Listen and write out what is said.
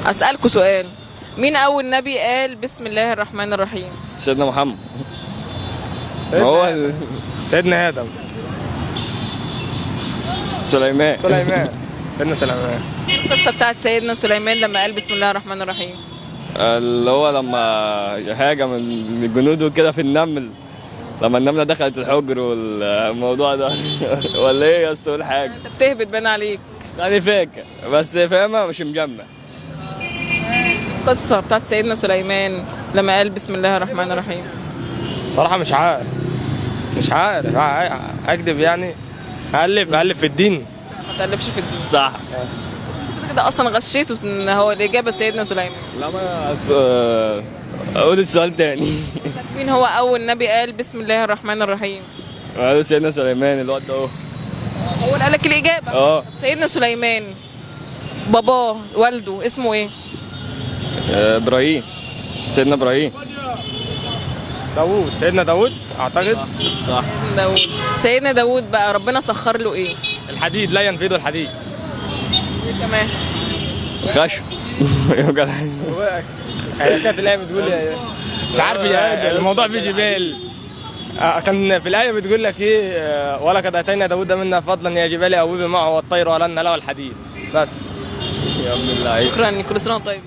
اسالكوا سؤال. مين اول نبي قال بسم الله الرحمن الرحيم؟ سيدنا محمد. سيدنا ادم. سليمان. سيدنا سليمان. القصه بتاعت سيدنا سليمان لما قال بسم الله الرحمن الرحيم. اللي هو لما هاجم من الجنود وكده في النمل، لما النمله دخلت الحجر والموضوع ده ولا ايه يا اسطى؟ قول حاجه. انت بتهبط بان عليك. يعني فاكر بس فاهمه مش مجمع. القصه بتاعت سيدنا سليمان لما قال بسم الله الرحمن الرحيم. صراحه مش عارف. اكذب يعني. ألف في الدين. ما تألفش في الدين. صح. كده اصلا غشيته ان هو الاجابه سيدنا سليمان. لا ما اقول السؤال تاني. مين هو اول نبي قال بسم الله الرحمن الرحيم؟ هذا سيدنا سليمان الوقت اهو. هو اللي قال لك الاجابه. اه. سيدنا سليمان باباه والده اسمه ايه؟ ابراهيم. سيدنا ابراهيم. سيدنا داوود اعتقد. صح. داوود. سيدنا داوود بقى ربنا سخر له ايه؟ الحديد، لا ينفذ الحديد. ايه كمان؟ الخشب. كانت الايه بتقول مش عارف الموضوع بيجي بال. كان في الايه بتقول لك ايه؟ ولقد اتينا داوود منا فضلا يا جبال اوبي معه والطير ولن له الحديد. بس يا ابن اللعيبه. شكرا، كل سنه وانت طيب.